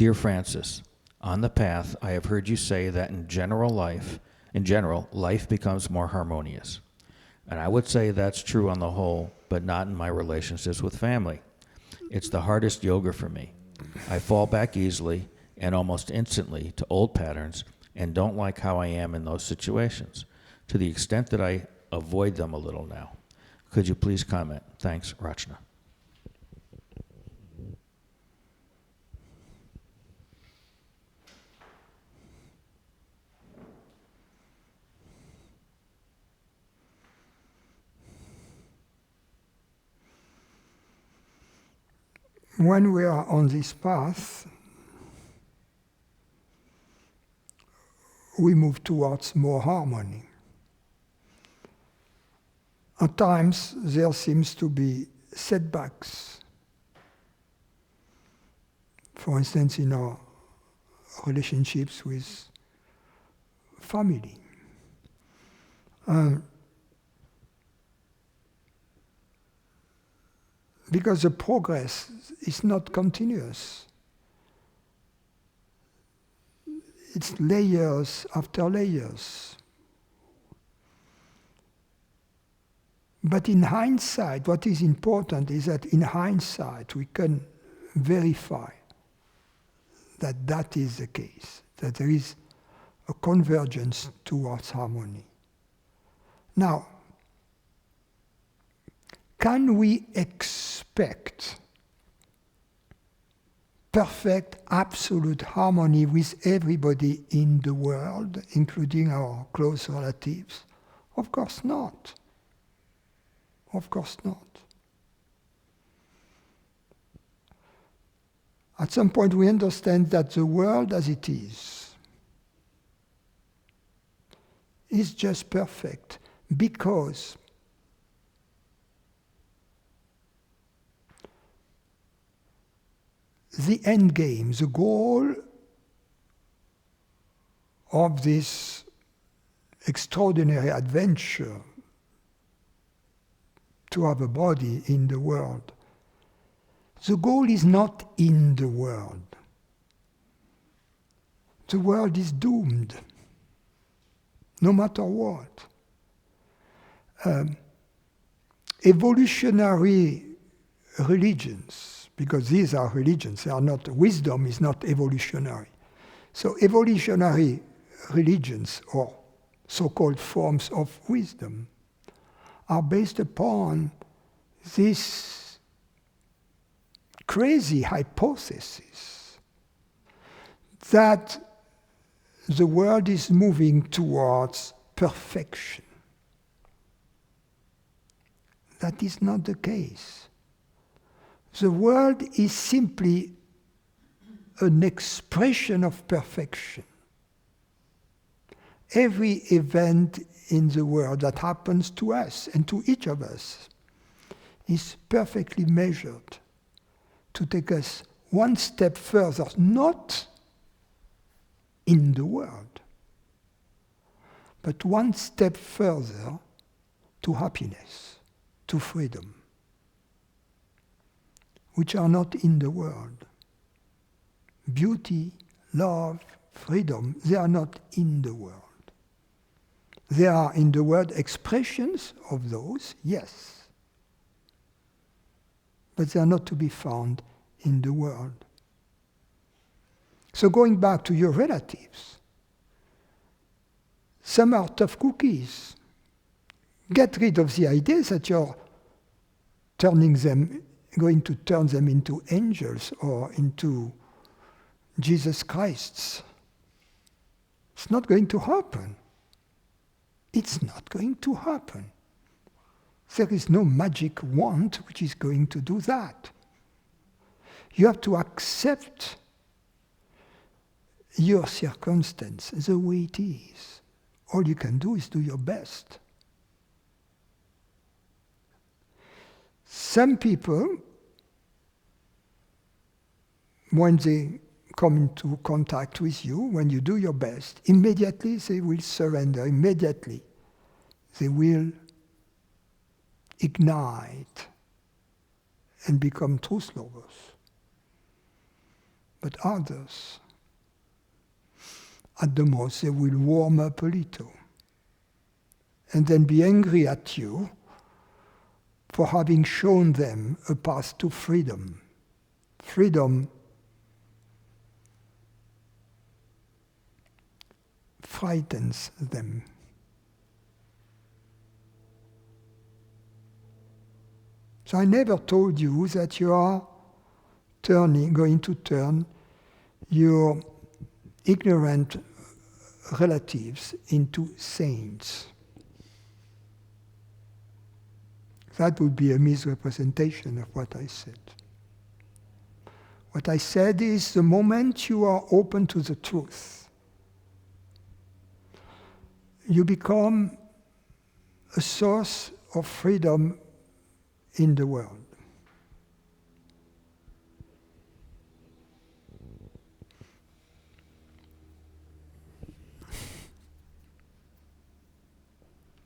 Dear Francis, on the path, I have heard you say that in general, life becomes more harmonious. And I would say that's true on the whole, but not in my relationships with family. It's the hardest yoga for me. I fall back easily and almost instantly to old patterns and don't like how I am in those situations, to the extent that I avoid them a little now. Could you please comment? Thanks, Rachna. When we are on this path, we move towards more harmony. At times, there seems to be setbacks. For instance, in our relationships with family. Because the progress is not continuous. It's layers after layers. But in hindsight, what is important is that in hindsight we can verify that that is the case, that there is a convergence towards harmony. Now, can we expect perfect, absolute harmony with everybody in the world, including our close relatives? Of course not. Of course not. At some point we understand that the world as it is just perfect because the end game, the goal of this extraordinary adventure to have a body in the world, the goal is not in the world. The world is doomed, no matter what. Evolutionary religions, because these are religions, they are not, wisdom is not evolutionary. So evolutionary religions, or so-called forms of wisdom, are based upon this crazy hypothesis that the world is moving towards perfection. That is not the case. The world is simply an expression of perfection. Every event in the world that happens to us and to each of us is perfectly measured to take us one step further, not in the world, but one step further to happiness, to freedom, which are not in the world. Beauty, love, freedom, they are not in the world. They are in the world expressions of those, yes, but they are not to be found in the world. So going back to your relatives, some are tough cookies. Get rid of the idea that you're going to turn them into angels or into Jesus Christs. It's not going to happen. It's not going to happen. There is no magic wand which is going to do that. You have to accept your circumstance the way it is. All you can do is do your best. Some people, when they come into contact with you, when you do your best, immediately they will surrender, immediately they will ignite and become truth lovers. But others, at the most, they will warm up a little and then be angry at you for having shown them a path to freedom. Freedom frightens them. So I never told you that you are going to turn your ignorant relatives into saints. That would be a misrepresentation of what I said. What I said is the moment you are open to the truth, you become a source of freedom in the world.